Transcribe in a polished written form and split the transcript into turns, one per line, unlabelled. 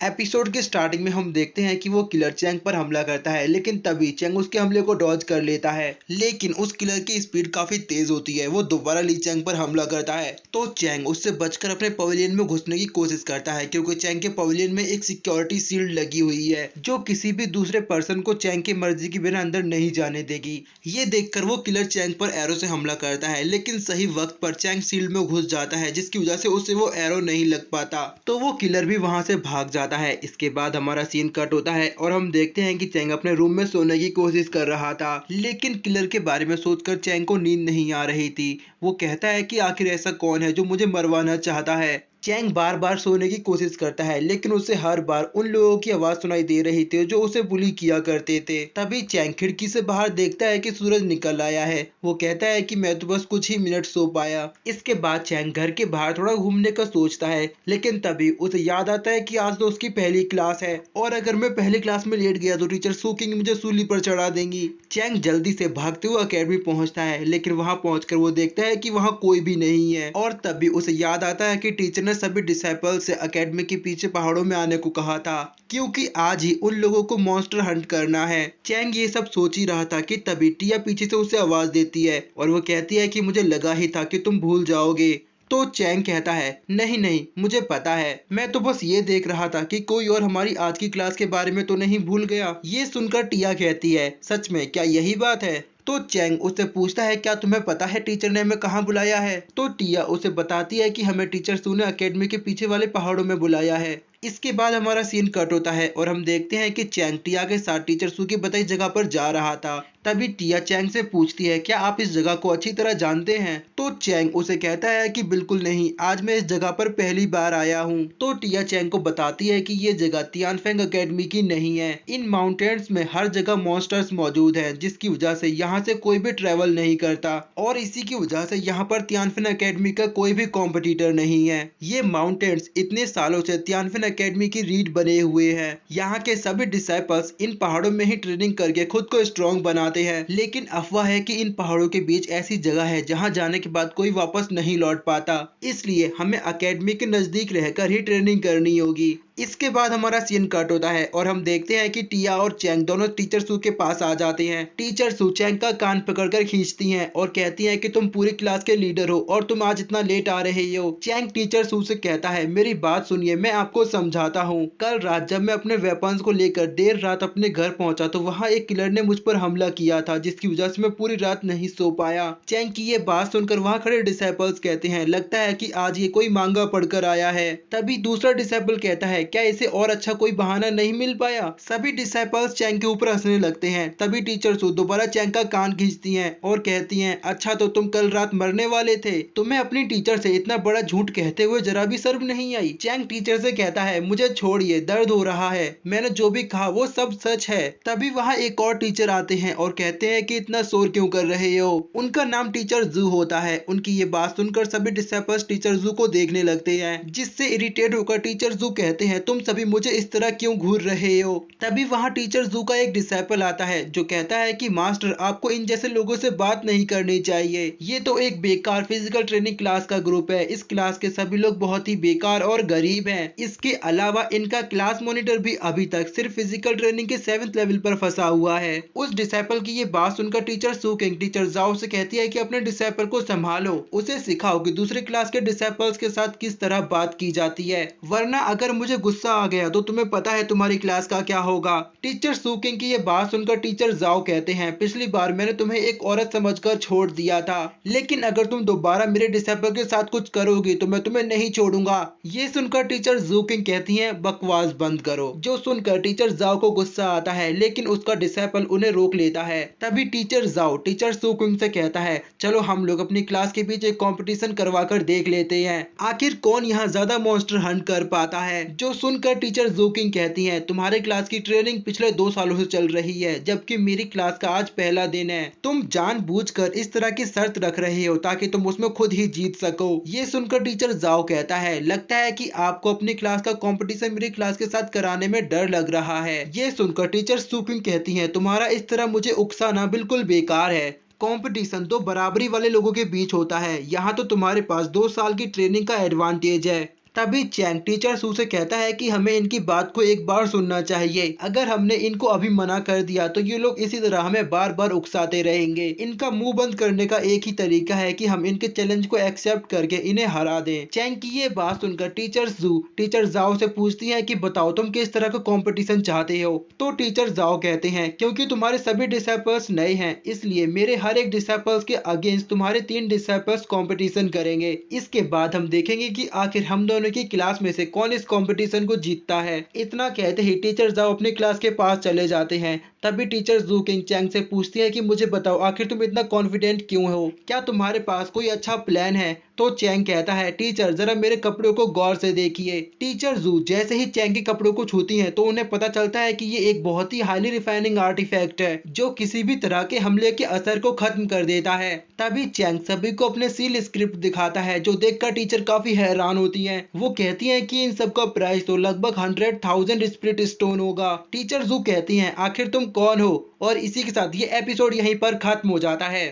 Episode के starting में हम देखते हैं कि वो किलर चैंग पर हमला करता है, लेकिन तभी चैंग उसके हमले को डॉज कर लेता है। लेकिन उस किलर की स्पीड काफी तेज होती है। वो दोबारा ली चैंग पर हमला करता है तो चैंग उससे बचकर अपने पवेलियन में घुसने की कोशिश करता है, क्योंकि चैंग के पवेलियन में एक सिक्योरिटी शील्ड लगी हुई है जो किसी भी दूसरे पर्सन को चैंग की मर्जी के बिना अंदर नहीं जाने देगी। ये देखकर वो किलर चैंग पर एरो से हमला करता है, लेकिन सही वक्त पर चैंग शील्ड में घुस जाता है, जिसकी वजह से उसे वो एरो नहीं लग पाता, तो वो किलर भी वहां से भाग जाता है। इसके बाद हमारा सीन कट होता है और हम देखते हैं कि चैंग अपने रूम में सोने की कोशिश कर रहा था, लेकिन किलर के बारे में सोचकर चैंग को नींद नहीं आ रही थी। वो कहता है कि आखिर ऐसा कौन है जो मुझे मरवाना चाहता है। चैंग बार बार सोने की कोशिश करता है, लेकिन उसे हर बार उन लोगों की आवाज सुनाई दे रही थी जो उसे बुली किया करते थे। तभी चैंग खिड़की से बाहर देखता है कि सूरज निकल आया है। वो कहता है कि मैं तो बस कुछ ही मिनट सो पाया। इसके बाद चैंग घर के बाहर थोड़ा घूमने का सोचता है, लेकिन तभी उसे याद आता है कि आज तो उसकी पहली क्लास है और अगर मैं पहली क्लास में लेट गया तो टीचर सूकिंग मुझे सूली पर चढ़ा देंगी। चैंग जल्दी से भागते हुए अकेडमी पहुंचता है, लेकिन वहां पहुंचकर वो देखता है कि वहां कोई भी नहीं है और तभी उसे याद आता है कि टीचर ने सभी डिसाइपल से एकेडमी के पीछे पहाड़ों में आने को कहा था, क्योंकि आज ही उन लोगों को मॉन्स्टर हंट करना है। चैंग ये सब सोच ही रहा था कि तभी टिया पीछे से उसे आवाज देती है और वो कहती है कि मुझे लगा ही था कि तुम भूल जाओगे। तो चैंग कहता है, नहीं नहीं, मुझे पता है, मैं तो बस ये देख रहा था कि कोई और हमारी आज की क्लास के बारे में तो नहीं भूल गया। ये सुनकर टिया कहती है, सच में क्या यही बात है? तो चैंग उससे पूछता है, क्या तुम्हें पता है टीचर ने हमें कहाँ बुलाया है? तो टिया उसे बताती है कि हमें टीचर सू ने एकेडमी के पीछे वाले पहाड़ों में बुलाया है। इसके बाद हमारा सीन कट होता है और हम देखते हैं कि चैंग टिया के साथ टीचर सू की बताई जगह पर जा रहा था। तभी टिया चैंग से पूछती है, क्या आप इस जगह को अच्छी तरह जानते हैं? तो चैंग उसे कहता है कि बिल्कुल नहीं, आज मैं इस जगह पर पहली बार आया हूँ। तो टिया चैंग को बताती है कि ये जगह तियानफेंग एकेडमी की नहीं है। इन माउंटेन्स में हर जगह मॉन्स्टर्स मौजूद हैं, जिसकी वजह से यहाँ से कोई भी ट्रेवल नहीं करता और इसी की वजह से यहाँ पर तियानफेंग एकेडमी का कोई भी कॉम्पिटिटर नहीं है। ये माउंटेन्स इतने सालों से तियानफेंग एकेडमी की रीढ़ बने हुए हैं। यहाँ के सभी डिसाइपल्स इन पहाड़ों में ही ट्रेनिंग करके खुद को स्ट्रॉन्ग बनाते हैं, लेकिन अफवाह है कि इन पहाड़ों के बीच ऐसी जगह है जहाँ जाने के बाद कोई वापस नहीं लौट पाता, इसलिए हमें एकेडमी के नजदीक रहकर ही ट्रेनिंग करनी होगी। इसके बाद हमारा सीन कट होता है और हम देखते हैं कि टिया और चैंग दोनों टीचर सू के पास आ जाते हैं। टीचर सू चैंग का कान पकड़कर खींचती हैं और कहती हैं कि तुम पूरी क्लास के लीडर हो और तुम आज इतना लेट आ रहे हो। चैंग टीचर सू से कहता है, मेरी बात सुनिए, मैं आपको समझाता हूँ। कल रात जब मैं अपने वेपन्स को लेकर देर रात अपने घर पहुंचा तो वहाँ एक किलर ने मुझ पर हमला किया था, जिसकी वजह से मैं पूरी रात नहीं सो पाया। चैंग की ये बात सुनकर वहाँ खड़े डिसाइपल्स कहते हैं, लगता है कि आज ये कोई मांगा पढ़कर आया है। तभी दूसरा डिसाइपल कहता है, क्या इसे और अच्छा कोई बहाना नहीं मिल पाया? सभी डिसाइपल्स चैंग के ऊपर हंसने लगते हैं। तभी टीचर सू दोबारा चैंग का कान खींचती हैं और कहती हैं, अच्छा तो तुम कल रात मरने वाले थे? तुम्हें अपनी टीचर से इतना बड़ा झूठ कहते हुए जरा भी शर्म नहीं आई? चैंग टीचर से कहता है, मुझे छोड़िए, दर्द हो रहा है, मैंने जो भी कहा वो सब सच है। तभी वहाँ एक और टीचर आते हैं और कहते हैं कि इतना शोर क्यों कर रहे हो? उनका नाम टीचर जू होता है। उनकी ये बात सुनकर सभी डिसाइपल्स टीचर जू को देखने लगते हैं, जिससे इरिटेट होकर टीचर जू कहते हैं, तुम सभी मुझे इस तरह क्यों घूर रहे हो? तभी वहाँ टीचर जू का एक डिसाइपल आता है जो कहता है कि मास्टर, आपको इन जैसे लोगों से बात नहीं करनी चाहिए। ये तो एक बेकार फिजिकल ट्रेनिंग क्लास का ग्रुप है। इस क्लास के सभी लोग बहुत ही बेकार और गरीब हैं। इसके अलावा इनका क्लास मॉनिटर भी अभी तक सिर्फ फिजिकल ट्रेनिंग के 7th लेवल पर फंसा हुआ है। उस डिसाइपल की ये बात सुनकर टीचर सूकिंग टीचर जाओ से कहती है कि अपने डिसाइपल को संभालो, उसे सिखाओ कि दूसरे क्लास के डिसाइपल्स के साथ किस तरह बात की जाती है, वरना अगर मुझे गुस्सा आ गया तो तुम्हें पता है तुम्हारी क्लास का क्या होगा। टीचर सूकिंग की ये बात सुनकर टीचर जाओ कहते हैं, पिछली बार मैंने तुम्हें एक औरत समझकर छोड़ दिया था, लेकिन अगर तुम दोबारा मेरे डिसाइपल के साथ कुछ करोगी तो मैं तुम्हें नहीं छोड़ूंगा। ये सुनकर टीचर जूकिंग कहती हैं, बकवास बंद करो। जो सुनकर टीचर जाओ को गुस्सा आता है, लेकिन उसका डिसाइपल उन्हें रोक लेता है। तभी टीचर जाओ टीचर सूकिंग से कहता है, चलो हम लोग अपनी क्लास के बीच एक कंपटीशन करवा कर देख लेते हैं, आखिर कौन यहाँ ज्यादा मॉन्स्टर हंट कर पाता है। जो सुनकर टीचर जूकिंग कहती हैं, तुम्हारे क्लास की ट्रेनिंग पिछले 2 सालों से चल रही है, जबकि मेरी क्लास का आज पहला दिन है। तुम जानबूझकर इस तरह की शर्त रख रहे हो ताकि तुम उसमें खुद ही जीत सको। ये सुनकर टीचर जाओ कहता है, लगता है कि आपको अपनी क्लास का कंपटीशन मेरी क्लास के साथ कराने में डर लग रहा है। ये सुनकर टीचर सूकिंग कहती हैं, तुम्हारा इस तरह मुझे उकसाना बिल्कुल बेकार है। कंपटीशन तो बराबरी वाले लोगों के बीच होता है, यहाँ तो तुम्हारे पास 2 साल की ट्रेनिंग का एडवांटेज है। तभी चैंग टीचर सू से कहता है कि हमें इनकी बात को एक बार सुनना चाहिए। अगर हमने इनको अभी मना कर दिया तो ये लोग इसी तरह हमें बार बार उकसाते रहेंगे। इनका मुंह बंद करने का एक ही तरीका है कि हम इनके चैलेंज को एक्सेप्ट करके इन्हें हरा दें। चैंग की ये बात सुनकर टीचर जाओ से पूछती है कि बताओ तुम किस तरह का कंपटीशन चाहते हो। तो टीचर जाओ कहते हैं क्योंकि तुम्हारे सभी डिसाइपल्स नए हैं, इसलिए मेरे हर एक डिसाइपल्स के अगेंस्ट तुम्हारे 3 डिसाइपल्स कंपटीशन करेंगे। इसके बाद हम देखेंगे कि आखिर हम दोनों की क्लास में से कौन इस कंपटीशन को जीतता है। इतना कहते ही टीचर जाओ अपनी क्लास के पास चले जाते हैं। तभी टीचर जू किंग चैंग से पूछती है कि मुझे बताओ आखिर तुम इतना कॉन्फिडेंट क्यों हो, क्या तुम्हारे पास कोई अच्छा प्लान है। तो चैंग कहता है टीचर जरा मेरे कपड़ों को गौर से देखिए। टीचर जू जैसे ही चैंग के कपड़ों को छूती हैं तो उन्हें पता चलता है कि ये एक बहुत ही हाईली रिफाइनिंग आर्टिफैक्ट है जो किसी भी तरह के हमले के असर को खत्म कर देता है। तभी चैंग सभी को अपने सील स्क्रिप्ट दिखाता है जो देखकर टीचर काफी हैरान होती हैं। वो कहती हैं कि इन सब का प्राइस तो लगभग 100,000 स्पिरिट स्टोन होगा। टीचर जू कहती हैं आखिर तुम कौन हो, और इसी के साथ ये एपिसोड यहीं पर खत्म हो जाता है।